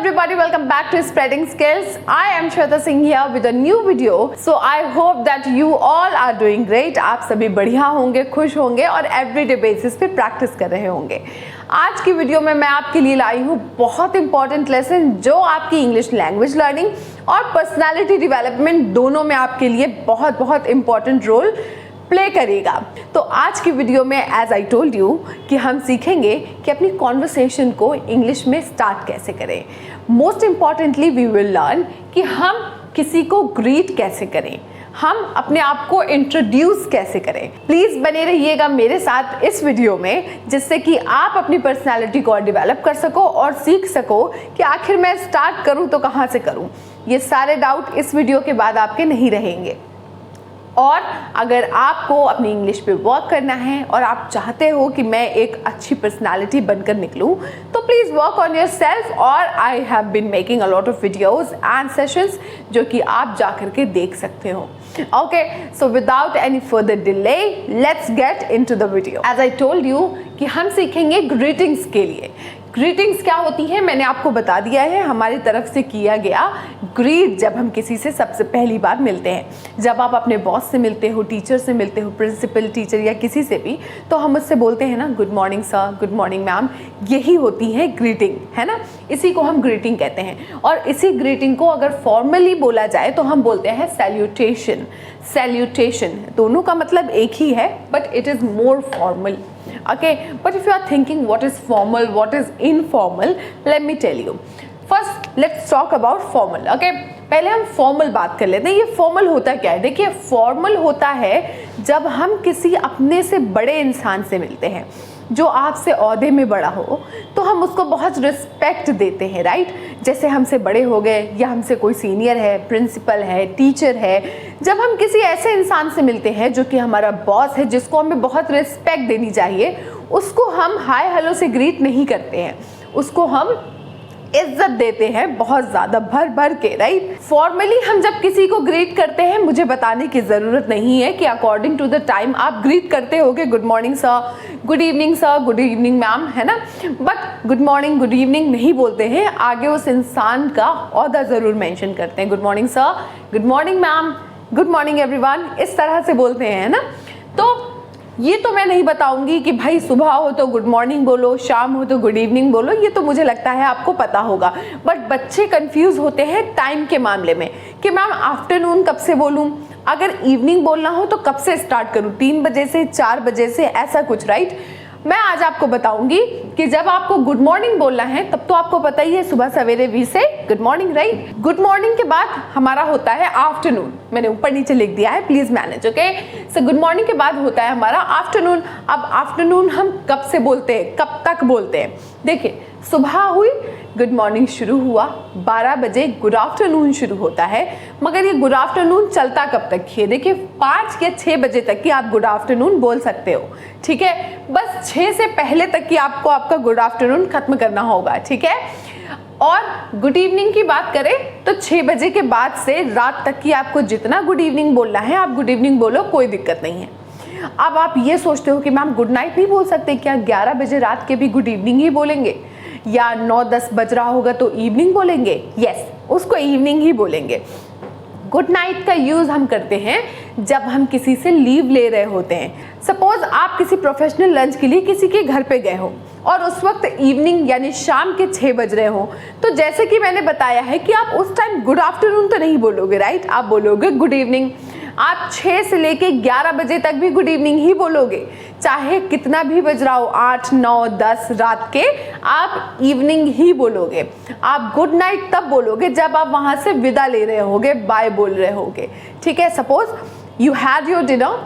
everybody, welcome back to Spreading Skills. I am Shweta Singh here with a new video. So I hope that you all are doing great. आप सभी बढ़िया होंगे, खुश होंगे और everyday basis पे practice कर रहे होंगे। आज की वीडियो में मैं आपके लिए लाई हूँ बहुत इंपॉर्टेंट लेसन जो आपकी इंग्लिश लैंग्वेज लर्निंग और पर्सनालिटी डेवलपमेंट दोनों में आपके लिए बहुत इंपॉर्टेंट रोल प्ले करेगा। तो आज की वीडियो में एज आई टोल्ड यू कि हम सीखेंगे कि अपनी कॉन्वर्सेशन को इंग्लिश में स्टार्ट कैसे करें। Most importantly we will learn कि हम किसी को ग्रीट कैसे करें, हम अपने आप को इंट्रोड्यूस कैसे करें। प्लीज बने रहिएगा मेरे साथ इस वीडियो में जिससे कि आप अपनी पर्सनालिटी को डेवलप कर सको और सीख सको कि आखिर मैं स्टार्ट करूं तो कहां से करूं। ये सारे डाउट इस वीडियो के बाद आपके नहीं रहेंगे। और अगर आपको अपनी इंग्लिश पे वर्क करना है और आप चाहते हो कि मैं एक अच्छी पर्सनालिटी बनकर निकलूं, तो please work on yourself. और I have been making a lot of videos and sessions जो कि आप जा करके देख सकते हो। Okay, so without any further delay let's get into the video. As I told you कि हम सीखेंगे ग्रीटिंग्स के लिए। ग्रीटिंग्स क्या होती है मैंने आपको बता दिया है, हमारी तरफ से किया गया ग्रीट जब हम किसी से सबसे पहली बार मिलते हैं। जब आप अपने बॉस से मिलते हो, टीचर से मिलते हो, प्रिंसिपल, टीचर या किसी से भी, तो हम उससे बोलते हैं ना good morning sir, good morning ma'am. यही होती है ग्रीटिंग, है ना। इसी को हम ग्रीटिंग कहते हैं। और इसी ग्रीटिंग को अगर फॉर्मली बोला जाए तो हम बोलते हैं सैल्यूटेशन। सैल्यूटेशन दोनों का मतलब एक ही है but it is more formal. Okay, but if you are thinking what is formal, what is informal, let me tell you. First, let's talk about formal. Okay, पहले हम फॉर्मल बात कर लेते हैं। ये फॉर्मल होता क्या है? देखिए, फॉर्मल होता है जब हम किसी अपने से बड़े इंसान से मिलते हैं जो आपसे ओहदे में बड़ा हो, तो हम उसको बहुत रिस्पेक्ट देते हैं, राइट। जैसे हमसे बड़े हो गए या हमसे कोई सीनियर है, प्रिंसिपल है, टीचर है। जब हम किसी ऐसे इंसान से मिलते हैं जो कि हमारा बॉस है, जिसको हमें बहुत रिस्पेक्ट देनी चाहिए, उसको हम हाय हेलो से ग्रीट नहीं करते हैं, उसको हम इज्जत देते हैं बहुत ज़्यादा भर भर के, राइट। फॉर्मली हम जब किसी को ग्रीट करते हैं, मुझे बताने की ज़रूरत नहीं है कि अकॉर्डिंग टू द टाइम आप ग्रीट करते होगे good morning sir, good evening sir, good evening ma'am, है ना। But good morning, good evening नहीं बोलते हैं, आगे उस इंसान का ओहदा ज़रूर मेंशन करते हैं। Good morning sir, good morning ma'am, good morning everyone, इस तरह से बोलते हैं, है ना। तो ये तो मैं नहीं बताऊंगी कि भाई सुबह हो तो गुड मॉर्निंग बोलो, शाम हो तो गुड इवनिंग बोलो, ये तो मुझे लगता है आपको पता होगा। बट बच्चे कंफ्यूज होते हैं टाइम के मामले में कि मैम आफ्टरनून कब से बोलूं, अगर इवनिंग बोलना हो तो कब से स्टार्ट करूं, 3 बजे से, 4 बजे से, ऐसा कुछ, राइट। मैं आज आपको बताऊंगी कि जब आपको गुड मॉर्निंग बोलना है तब तो आपको पता ही है सुबह सवेरे वी से good morning, right. Good morning के बाद हमारा होता है आफ्टरनून। मैंने ऊपर नीचे लिख दिया है, please manage. Okay, so good morning के बाद होता है हमारा आफ्टरनून। अब आफ्टरनून हम कब से बोलते हैं, कब तक बोलते हैं? देखिए, सुबह हुई, गुड मॉर्निंग शुरू हुआ, 12 बजे गुड आफ्टरनून शुरू होता है। मगर ये गुड आफ्टरनून चलता कब तक है? देखिए, 5 या 6 बजे तक की आप गुड आफ्टरनून बोल सकते हो, ठीक है। बस 6 से पहले तक की आपको आपका गुड आफ्टरनून खत्म करना होगा, ठीक है। और गुड इवनिंग की बात करें तो 6 बजे के बाद से रात तक की आपको जितना गुड इवनिंग बोलना है आप गुड इवनिंग बोलो, कोई दिक्कत नहीं है। अब आप ये सोचते हो कि मैम गुड नाइट नहीं बोल सकते क्या? 11 बजे रात के भी गुड इवनिंग ही बोलेंगे, या 9-10 बज रहा होगा तो इवनिंग बोलेंगे? यस, उसको इवनिंग ही बोलेंगे। गुड नाइट का यूज़ हम करते हैं जब हम किसी से लीव ले रहे होते हैं। सपोज आप किसी प्रोफेशनल लंच के लिए किसी के घर पे गए हो और उस वक्त इवनिंग यानी शाम के 6 बज रहे हो, तो जैसे कि मैंने बताया है कि आप उस टाइम गुड आफ्टरनून तो नहीं बोलोगे, राइट। आप बोलोगे गुड इवनिंग। आप 6 से लेके 11 बजे तक भी गुड इवनिंग ही बोलोगे, चाहे कितना भी बज रहा हो, 8, 9, 10 रात के, आप इवनिंग ही बोलोगे। आप गुड नाइट तब बोलोगे जब आप वहां से विदा ले रहे होगे, बाय बोल रहे होगे, ठीक है। Suppose you had your dinner,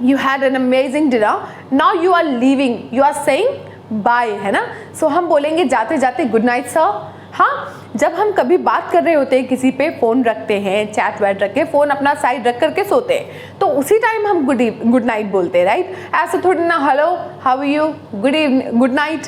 you had an amazing dinner, now you are leaving, you are saying bye, है ना। सो हम बोलेंगे जाते जाते गुड नाइट सर। हाँ, जब हम कभी बात कर रहे होते हैं, किसी पे फ़ोन रखते हैं, चैट वैट रख के, फ़ोन अपना साइड रख करके सोते हैं, तो उसी टाइम हम गुड नाइट बोलते हैं, राइट। ऐसे थोड़ी ना hello how are you, good evening, good night,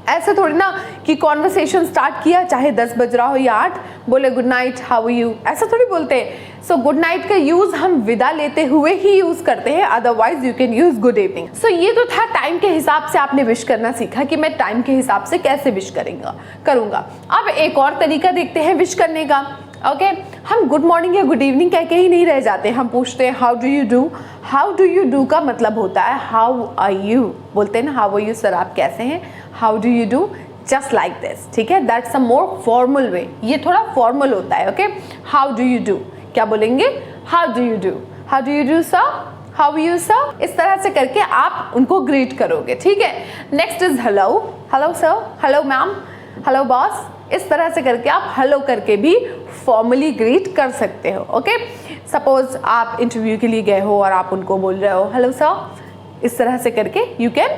ऐसे थोड़ी ना कि कॉन्वर्सेशन स्टार्ट किया, चाहे 10 बज रहा हो या 8, बोले good night how are you, ऐसा थोड़ी बोलते हैं। सो गुड नाइट का यूज हम विदा लेते हुए ही यूज करते हैं, otherwise you can use good evening. So ये तो था टाइम के हिसाब से आपने विश करना सीखा कि मैं टाइम के हिसाब से कैसे विश करूंगा। अब एक और तरीका देखते हैं विश करने का। ओके हम गुड मॉर्निंग या गुड इवनिंग कह के ही नहीं रह जाते, हम पूछते हैं how do you do. How do you do का मतलब होता है हाउ आर यू, बोलते हैं ना हाउ आर यू सर, आप कैसे हैं, how do you do, just like this, ठीक है, that's a more formal way, ये थोड़ा फॉर्मल होता है। Okay how do you do, क्या बोलेंगे, how do you do, how do you do sir, how are you sir, इस तरह से करके आप उनको ग्रीट करोगे, ठीक है। Next is hello, hello sir, hello ma'am, hello boss, इस तरह से करके आप हेलो करके भी फॉर्मली ग्रीट कर सकते हो। ओके सपोज आप इंटरव्यू के लिए गए हो और आप उनको बोल रहे हो हेलो सर, इस तरह से करके यू कैन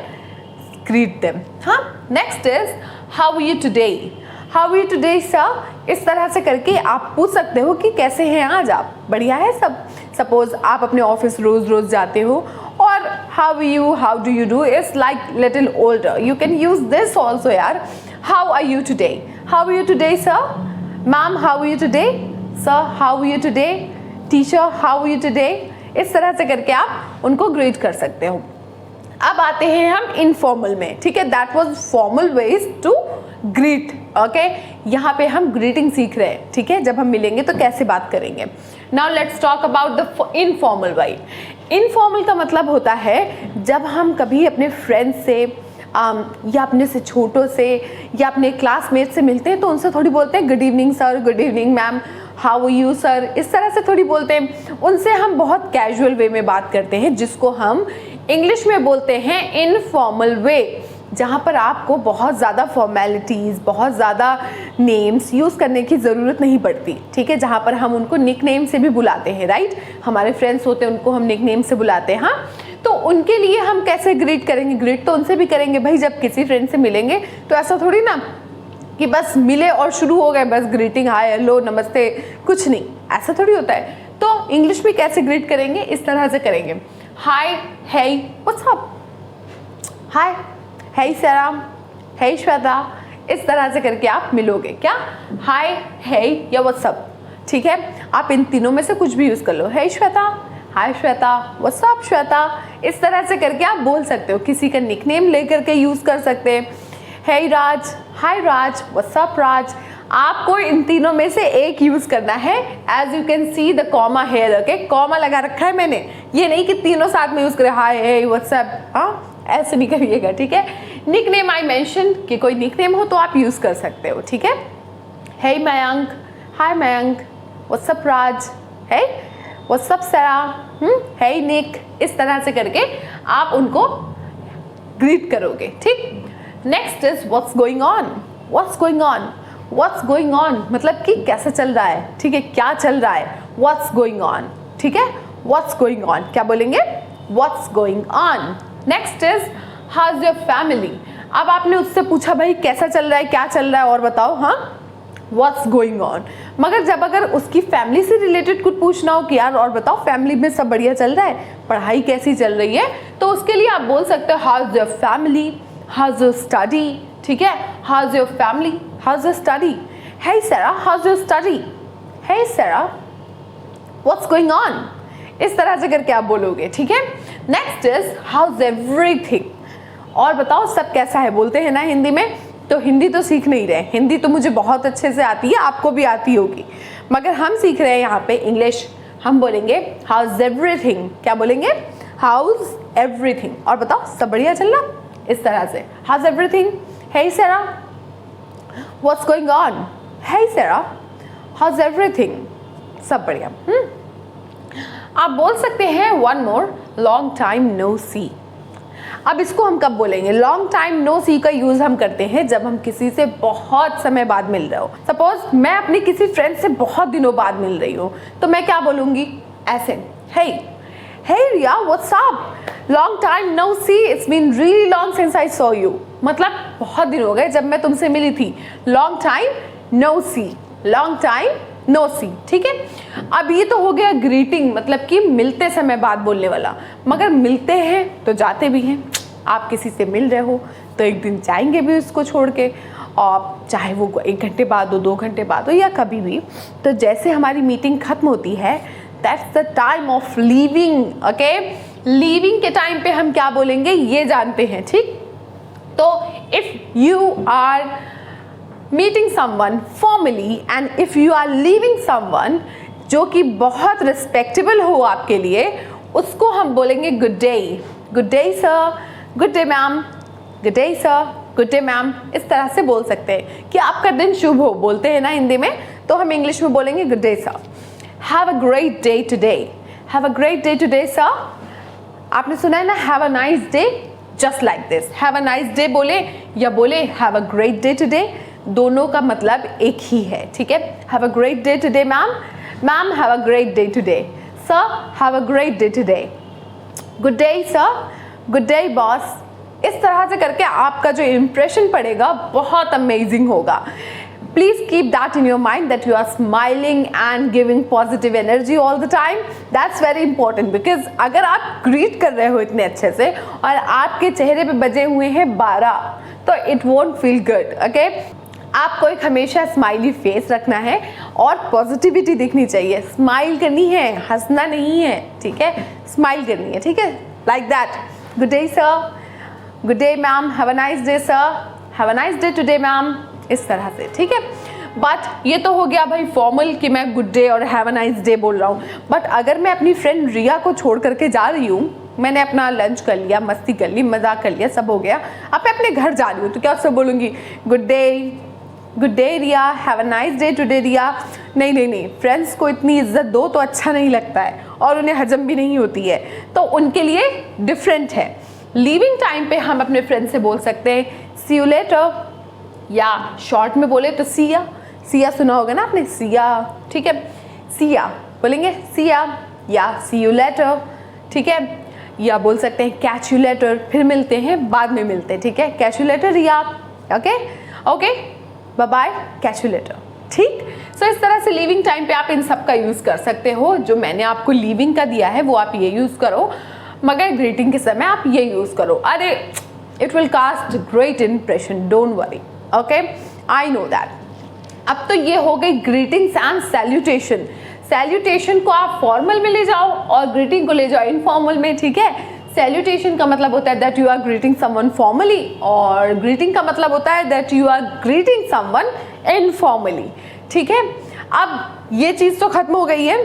ग्रीट देम। हाँ next is how are you today, how are you today sir, इस तरह से करके आप पूछ सकते हो कि कैसे हैं आज आप, बढ़िया है सब। सपोज आप अपने ऑफिस रोज जाते हो और how do you do is like little older, you can use this also यार, how are you today, how are you today sir, ma'am how are you today, sir how are you today, teacher how are you today, इस तरह से करके आप उनको greet कर सकते हो। अब आते हैं हम इनफॉर्मल में, ठीक है, that was formal ways to greet. Okay यहाँ पे हम ग्रीटिंग सीख रहे हैं, ठीक है, जब हम मिलेंगे तो कैसे बात करेंगे। Now let's talk about the informal way. Informal का मतलब होता है जब हम कभी अपने फ्रेंड से या अपने से छोटों से या अपने क्लासमेट से मिलते हैं तो उनसे थोड़ी बोलते हैं good evening sir, good evening ma'am, how are you sir, इस तरह से थोड़ी बोलते हैं। उनसे हम बहुत कैजुअल वे में बात करते हैं जिसको हम इंग्लिश में बोलते हैं इनफॉर्मल वे, जहाँ पर आपको बहुत ज़्यादा फॉर्मेलिटीज़, बहुत ज़्यादा नेम्स यूज़ करने की ज़रूरत नहीं पड़ती, ठीक है, जहाँ पर हम उनको निक नेम से भी बुलाते हैं, राइट, हमारे फ्रेंड्स होते हैं उनको हम निक नेम से बुलाते हैं। हाँ तो उनके लिए हम कैसे ग्रीट करेंगे, ग्रीट तो उनसे भी करेंगे भाई, जब किसी फ्रेंड से मिलेंगे तो ऐसा थोड़ी ना कि बस मिले और शुरू हो गए बस ग्रीटिंग हाय हेलो नमस्ते, कुछ नहीं, ऐसा थोड़ी होता है। तो इंग्लिश में कैसे ग्रीट करेंगे, इस तरह से करेंगे, हाय हे व्हाट्स अप, हाय हे सराम, हे श्वेता, इस तरह से करके आप मिलोगे, क्या, हाय हे या व्हाट्स अप, ठीक है। आप इन तीनों में से कुछ भी यूज़ कर लो, हे श्वेता, हाय श्वेता, व्हाट्स अप श्वेता, इस तरह से करके आप बोल सकते हो। किसी का निकनेम लेकर के यूज़ कर सकते हैं, हे राज, हाय राज, व्हाट्स अप राज। आपको इन तीनों में से एक यूज करना है। As you can see the comma here, okay, comma लगा रखा है मैंने, ये नहीं कि तीनों साथ में यूज करें हाय हे व्हाट्स अप, हाँ ऐसे नहीं करिएगा, ठीक है। निकनेम आई मेंशन कि कोई निकनेम हो तो आप यूज कर सकते हो, ठीक है। हे मयंक, हाय मयंक, व्हाट्स अप राज, हे व्हाट्स अप सरा, हे निक, इस तरह से करके आप उनको ग्रीट करोगे, ठीक। Next is what's going on, what's going on, what's going on मतलब कि कैसा चल रहा है, ठीक है, क्या चल रहा है, व्हाट्स गोइंग ऑन, ठीक है, व्हाट्स गोइंग ऑन, क्या बोलेंगे, what's going on. Next is how is your family. अब आपने उससे पूछा भाई कैसा चल रहा है, क्या चल रहा है और बताओ, हाँ व्हाट्स गोइंग ऑन। मगर जब अगर उसकी फैमिली से रिलेटेड कुछ पूछना हो कि यार और बताओ फैमिली में सब बढ़िया चल रहा है, पढ़ाई कैसी चल रही है, तो उसके लिए आप बोल सकते हो how is your family, how is your study, ठीक है, how is your family, how is your study, hey Sara how is your study, hey Sara what's going on, इस तरह से करके आप बोलोगे, ठीक है। Next is how is everything, और बताओ सब कैसा है, बोलते हैं ना हिंदी में, तो हिंदी तो सीख नहीं रहे, हिंदी तो मुझे बहुत अच्छे से आती है, आपको भी आती होगी, मगर हम सीख रहे हैं यहाँ पे इंग्लिश। हम बोलेंगे हाउ इज एवरीथिंग, क्या बोलेंगे, हाउ इज एवरीथिंग, और बताओ सब बढ़िया चल रहा, इस तरह से how is everything, hey Sara what's going on, hey Sara how is everything, सब बढ़िया। आप बोल सकते हैं one more, long time no see. अब इसको हम कब बोलेंगे, लॉन्ग टाइम नो सी का यूज हम करते हैं जब हम किसी से बहुत समय बाद मिल रहे हो। सपोज मैं अपने किसी फ्रेंड से बहुत दिनों बाद मिल रही हूँ, तो मैं क्या बोलूंगी, ऐसे, hey Riya what's up, long time no see, it's been really long since I saw you, मतलब बहुत दिन हो गए जब मैं तुमसे मिली थी, लॉन्ग टाइम नो सी, लॉन्ग टाइम नो सी, ठीक है। अब ये तो हो गया ग्रीटिंग, मतलब कि मिलते समय बात बोलने वाला, मगर मिलते हैं तो जाते भी हैं। आप किसी से मिल रहे हो तो एक दिन जाएंगे भी उसको छोड़ के, और चाहे वो 1 घंटे बाद हो, 2 घंटे बाद हो, या कभी भी। तो जैसे हमारी मीटिंग खत्म होती है that's the time of leaving. Okay, leaving के टाइम पे हम क्या बोलेंगे ये जानते हैं, ठीक। तो if you are meeting someone formally and if you are leaving someone जो कि बहुत रिस्पेक्टेबल हो आपके लिए, उसको हम बोलेंगे good day. Good day sir, good day ma'am, good day sir, good day ma'am. इस तरह से बोल सकते हैं कि आपका दिन शुभ हो, बोलते हैं ना हिंदी में, तो हम इंग्लिश में बोलेंगे good day sir. Have a great day today, have a great day today sir. आपने सुना है ना, have a nice day, just like this. Have a nice day बोले या बोले have a great day today, दोनों का मतलब एक ही है, ठीक है। Have a great day today ma'am, ma'am have a great day today, sir have a great day today, good day sir, good day boss. इस तरह से करके आपका जो इम्प्रेशन पड़ेगा बहुत अमेजिंग होगा। Please keep that in your mind that you are smiling and giving positive energy all the time. That's very important, because अगर आप ग्रीट कर रहे हो इतने अच्छे से और आपके चेहरे पे बजे हुए हैं 12, तो it won't feel good. Okay, आपको एक हमेशा स्माइली फेस रखना है और पॉजिटिविटी दिखनी चाहिए, स्माइल करनी है, हंसना नहीं है, ठीक है, स्माइल करनी है, ठीक है, like that. Good day sir, good day ma'am, have a nice day sir, have a nice day today ma'am, इस तरह से, ठीक है। बट ये तो हो गया भाई फॉर्मल कि मैं गुड डे और हैव अ नाइस डे बोल रहा हूँ। बट अगर मैं अपनी फ्रेंड रिया को छोड़ करके जा रही हूँ, मैंने अपना लंच कर लिया, मस्ती कर ली, मजाक कर लिया, सब हो गया, अब मैं अपने घर जा रही हूँ, तो क्या उससे बोलूँगी good day Riya, have a nice day today Riya? नहीं नहीं नहीं, फ्रेंड्स को इतनी इज्जत दो तो अच्छा नहीं लगता है और उन्हें हजम भी नहीं होती है, तो उनके लिए डिफरेंट है। लीविंग टाइम पे हम अपने फ्रेंड से बोल सकते हैं सी यू लेटर, या शॉर्ट में बोले तो सिया। सिया सुना होगा ना आपने, सिया, ठीक है, सिया बोलेंगे, सिया या सी यू लेटर, ठीक है। या बोल सकते हैं कैच यू लेटर, फिर मिलते हैं, बाद में मिलते हैं, ठीक है, कैच यू लेटर या, okay okay, bye bye, catch you later, ठीक। सो इस तरह से लीविंग टाइम पे आप इन सब का यूज़ कर सकते हो। जो मैंने आपको लीविंग का दिया है वो आप ये यूज़ करो, मगर ग्रीटिंग के समय आप ये यूज़ करो। अरे it will cast great impression, don't worry, okay, I know that. अब तो ये हो गई ग्रीटिंग्स एंड सैल्यूटेशन। सैल्यूटेशन को आप फॉर्मल में ले जाओ और ग्रीटिंग को ले जाओ इनफॉर्मल में, ठीक है। सैल्यूटेशन का मतलब होता है that you are greeting someone formally, और ग्रीटिंग का मतलब होता है that you are greeting someone informally, ठीक है। अब ये चीज़ तो खत्म हो गई है,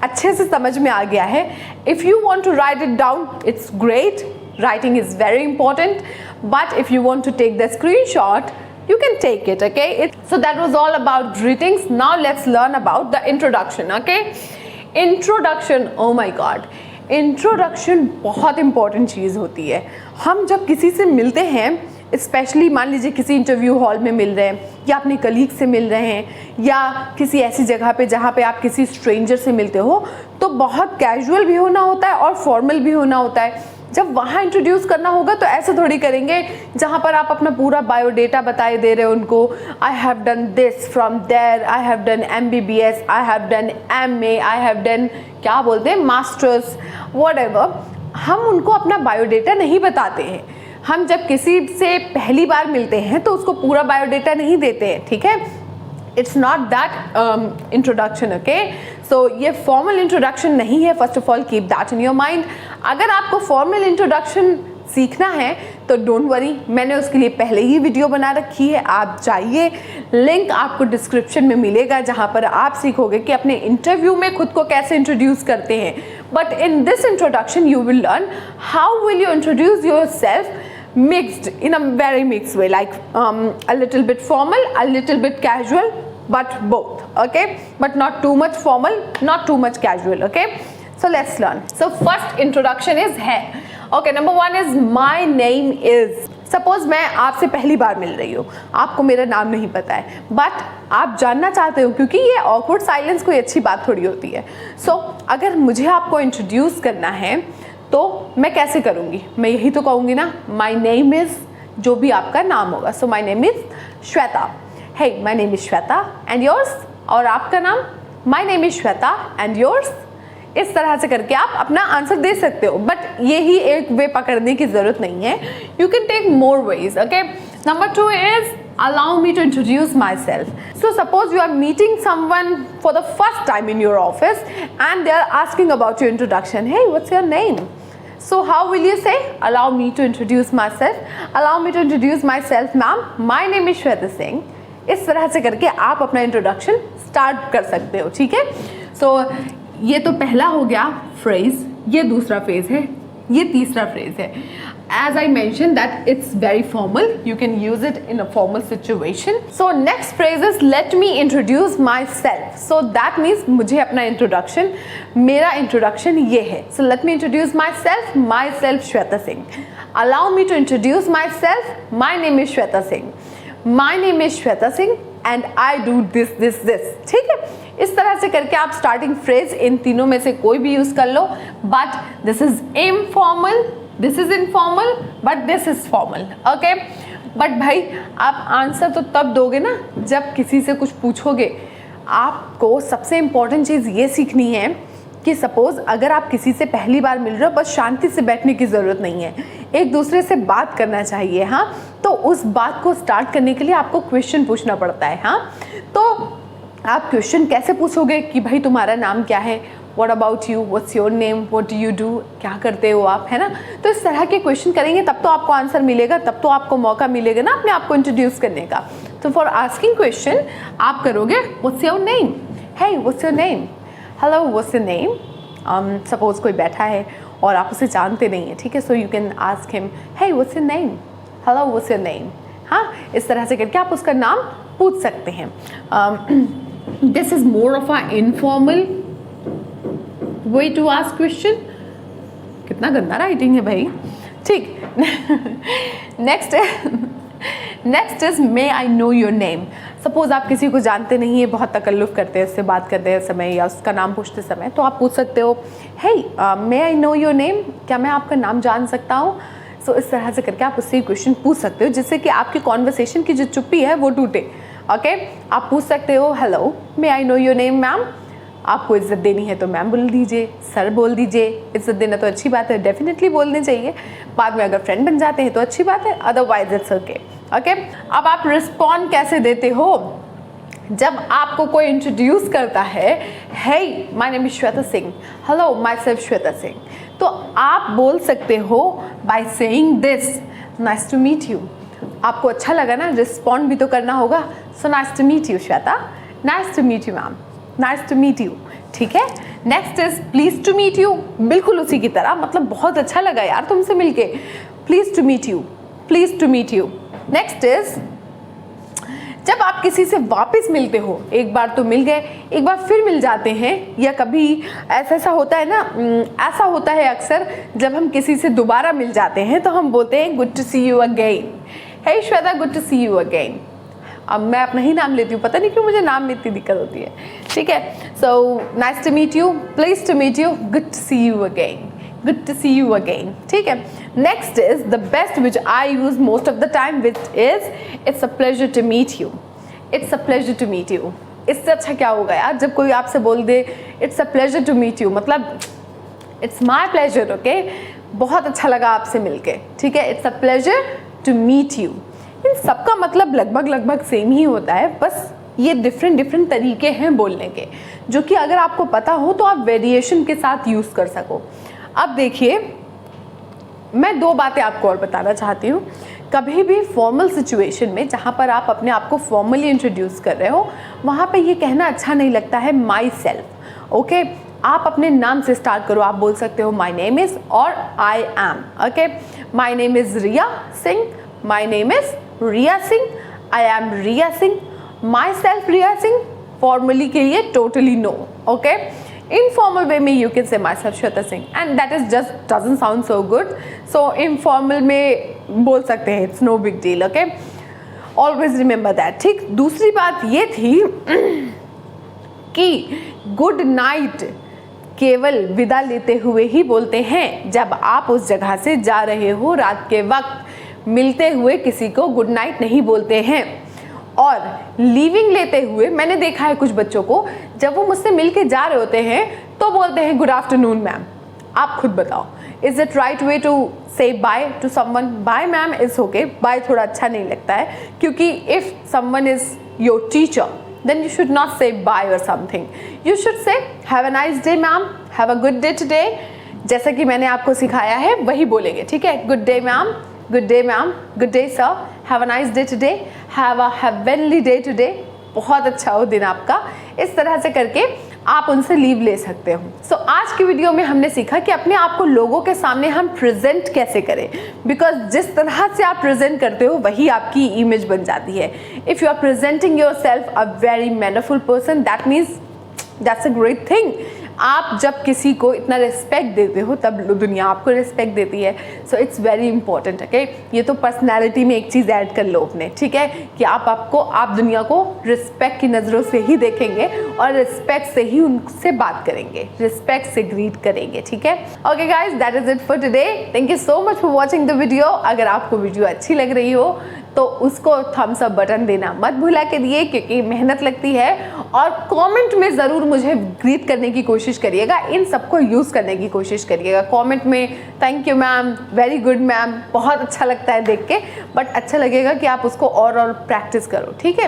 अच्छे से समझ में आ गया है। If you want to write it down, it's great, writing is very important, but if you want to take the screenshot you can take it, okay. So that was all about greetings. Now let's learn about the introduction, okay. Introduction, oh my god, introduction बहुत important चीज़ होती है। हम जब किसी से मिलते हैं, specially मान लीजिए किसी इंटरव्यू हॉल में मिल रहे हैं, या अपने कलीग से मिल रहे हैं, या किसी ऐसी जगह पे जहाँ पे आप किसी स्ट्रेंजर से मिलते हो, तो बहुत कैजुअल भी होना होता है और फॉर्मल भी होना होता है। जब वहाँ इंट्रोड्यूस करना होगा तो ऐसे थोड़ी करेंगे जहाँ पर आप अपना पूरा बायोडेटा बताए दे रहे हो उनको, I have done this from there, I have done MBBS, I have done MA, I have done क्या बोलते हैं मास्टर्स, व्हाटएवर। हम उनको अपना बायोडेटा नहीं बताते हैं। हम जब किसी से पहली बार मिलते हैं तो उसको पूरा बायोडेटा नहीं देते हैं, ठीक है। It's not that introduction, okay. So ये फॉर्मल इंट्रोडक्शन नहीं है, first of all keep that in your mind. अगर आपको फॉर्मल इंट्रोडक्शन सीखना है तो डोंट वरी, मैंने उसके लिए पहले ही वीडियो बना रखी है, आप जाइए, लिंक आपको डिस्क्रिप्शन में मिलेगा, जहाँ पर आप सीखोगे कि अपने इंटरव्यू में खुद को कैसे इंट्रोड्यूस करते हैं। But in this introduction you will learn how will you introduce your self mixed in a very mixed way, like a little bit formal, a little bit casual, but both, okay, but not too much formal, not too much casual, okay. So let's learn. So first introduction is है, okay, number one is my name is. Suppose मैं आपसे पहली बार मिल रही हूँ, आपको मेरा नाम नहीं पता है, बट आप जानना चाहते हो, क्योंकि ये ऑकवर्ड साइलेंस कोई अच्छी बात थोड़ी होती है। सो अगर मुझे आपको इंट्रोड्यूस करना है तो मैं कैसे करूँगी? मैं यही तो कहूँगी ना, माई नेम इज़, जो भी आपका नाम होगा। So my name is Shweta, hey my name is Shweta and yours, और आपका नाम, my name is Shweta and yours. इस तरह से करके आप अपना आंसर दे सकते हो, बट यही एक वे पकड़ने की ज़रूरत नहीं है, you can take more ways, okay. Number two is allow me to introduce myself. So suppose you are meeting someone for the first time in your office and they are asking about your introduction. Hey, what's your name? So how will you say? Allow me to introduce myself. Allow me to introduce myself, ma'am. My name is Shweta Singh. इस तरह से करके आप अपना introduction start कर सकते हो, ठीक है। सो ये तो पहला हो गया फ्रेज, ये दूसरा फेज है, ये तीसरा फ्रेज है। As I mentioned that it's very formal, you can use it in a formal situation. So next phrase is let me introduce myself. So that means मुझे अपना introduction, मेरा introduction ये है. So let me introduce myself, myself Shweta Singh. Allow me to introduce myself, my name is Shweta Singh. My name is Shweta Singh and I do this, this, this. ठीक है, इस तरह से करके आप starting phrase इन तीनों में से कोई भी use कर लो. But this is informal. This is informal but this is formal, okay. But भाई आप आंसर तो तब दोगे ना जब किसी से कुछ पूछोगे। आपको सबसे इम्पॉर्टेंट चीज़ ये सीखनी है कि सपोज़ अगर आप किसी से पहली बार मिल रहे हो, बस शांति से बैठने की ज़रूरत नहीं है, एक दूसरे से बात करना चाहिए, हाँ। तो उस बात को स्टार्ट करने के लिए आपको क्वेश्चन पूछना पड़ता है, हाँ। तो आप क्वेश्चन कैसे पूछोगे कि भाई तुम्हारा नाम क्या है, What about you? What's your name? What do you do? क्या करते हो आप, है ना। तो इस तरह के क्वेश्चन करेंगे तब तो आपको आंसर मिलेगा, तब तो आपको मौका मिलेगा ना अपने आप को इंट्रोड्यूस करने का। तो फॉर आस्किंग क्वेश्चन आप करोगे What's your name? Hey, what's your name? Hello, what's your name? Suppose कोई बैठा है और आप उसे जानते नहीं हैं, ठीक है। So you can ask him Hey, what's your name? Hello, what's your name? हाँ, इस तरह से करके आप उसका नाम पूछ सकते हैं। This is more of a informal way to ask question. कितना गंदा राइटिंग है भाई, ठीक। Next is may I know your name. Suppose आप किसी को जानते नहीं है, बहुत तकल्लुफ़ करते हैं उससे बात करते समय या उसका नाम पूछते समय, तो आप पूछ सकते हो हे मे आई नो योर नेम, क्या मैं आपका नाम जान सकता हूँ। सो इस तरह से करके आप उससे क्वेश्चन पूछ सकते हो जिससे कि आपकी कॉन्वर्सेशन की जो चुप्पी है वो टूटे, ओके। आप पूछ सकते हो hello may I know your name ma'am. आपको इज्जत देनी है तो मैम बोल दीजिए, सर बोल दीजिए। इज्जत देना तो अच्छी बात है, डेफिनेटली बोलनी चाहिए। बाद में अगर फ्रेंड बन जाते हैं तो अच्छी बात है, अदरवाइज इट्स ओके, ओके। अब आप रिस्पॉन्ड कैसे देते हो जब आपको कोई इंट्रोड्यूस करता है, hey my name is Shweta Singh, hello myself Shweta Singh, तो आप बोल सकते हो by saying this, nice to meet you. आपको अच्छा लगा ना, रिस्पॉन्ड भी तो करना होगा। So nice to meet you Shweta, nice to meet you ma'am, nice to meet you, ठीक है। Next is please to meet you, बिल्कुल उसी की तरह, मतलब बहुत अच्छा लगा यार तुमसे मिलके, please to meet you, please to meet you. Next is जब आप किसी से वापस मिलते हो, एक बार तो मिल गए, एक बार फिर मिल जाते हैं, या कभी ऐसा होता है ना, ऐसा होता है अक्सर जब हम किसी से दोबारा मिल जाते हैं तो हम बोलते हैं good to see you again. Hey Shweta good to see you again. अब मैं अपना ही नाम लेती हूँ, पता नहीं क्यों मुझे नाम में इतनी दिक्कत होती है, ठीक है। So nice to meet you, please to meet you, good to see you again, good to see you again, ठीक है। Next is the best which I use most of the time, which is it's a pleasure to meet you, it's a pleasure to meet you. इससे अच्छा क्या होगा यार जब कोई आपसे बोल दे it's a pleasure to meet you, मतलब इट्स माई प्लेजर, ओके, बहुत अच्छा लगा आपसे मिलके, ठीक है। It's a pleasure to meet you, इन सबका मतलब लगभग सेम ही होता है, बस ये डिफरेंट तरीके हैं बोलने के, जो कि अगर आपको पता हो तो आप वेरिएशन के साथ यूज़ कर सको। अब देखिए, मैं दो बातें आपको और बताना चाहती हूँ। कभी भी फॉर्मल सिचुएशन में जहाँ पर आप अपने आप को फॉर्मली इंट्रोड्यूस कर रहे हो, वहाँ पे ये कहना अच्छा नहीं लगता है माई सेल्फ, ओके। आप अपने नाम से स्टार्ट करो, आप बोल सकते हो माई नेम इज़ और I am, okay. My name is Riya Singh, my name is Riya Singh, I am Riya Singh, myself Riya Singh. Formally के लिए totally no, okay. informal way में you can say myself Shweta Singh, and that is just doesn't sound so good, so informal में बोल सकते हैं, it's no big deal, okay, always remember that, ठीक। दूसरी बात ये थी कि गुड नाइट केवल विदा लेते हुए ही बोलते हैं, जब आप उस जगह से जा रहे हो रात के वक्त मिलते हुए किसी को गुड नाइट नहीं बोलते हैं। और लीविंग लेते हुए मैंने देखा है कुछ बच्चों को, जब वो मुझसे मिल के जा रहे होते हैं तो बोलते हैं गुड आफ्टरनून मैम। आप खुद बताओ is it right way to say bye to someone? Bye ma'am is okay, bye थोड़ा अच्छा नहीं लगता है, क्योंकि if someone is your teacher then you should not say bye or something. You should say have a nice day ma'am, have a good day today. जैसा कि मैंने आपको सिखाया है वही बोलेंगे, ठीक है? Good day ma'am, good day ma'am, good day sir, have a nice day today, have a heavenly day today. बहुत अच्छा हो दिन आपका। इस तरह से करके आप उनसे लीव ले सकते हो। सो आज की वीडियो में हमने सीखा कि अपने आप को लोगों के सामने हम प्रेजेंट कैसे करें, बिकॉज जिस तरह से आप प्रेजेंट करते हो वही आपकी इमेज बन जाती है। If you are presenting yourself a very mannerful person, that means that's a great thing. आप जब किसी को इतना रिस्पेक्ट देते हो तब दुनिया आपको रिस्पेक्ट देती है। So it's very important, okay? ये तो पर्सनैलिटी में एक चीज़ ऐड कर लो अपने, ठीक है? कि आप दुनिया को रिस्पेक्ट की नज़रों से ही देखेंगे और रिस्पेक्ट से ही उनसे बात करेंगे, रिस्पेक्ट से ग्रीट करेंगे, ठीक है? Okay guys, that is it for today. Thank you so much for watching the video. अगर आपको वीडियो अच्छी लग रही हो तो उसको थम्स अप बटन देना मत भूला के दिए, क्योंकि मेहनत लगती है। और कमेंट में ज़रूर मुझे ग्रीट करने की कोशिश करिएगा, इन सबको यूज़ करने की कोशिश करिएगा। कमेंट में thank you ma'am, very good ma'am, बहुत अच्छा लगता है देख के, बट अच्छा लगेगा कि आप उसको और प्रैक्टिस करो, ठीक है?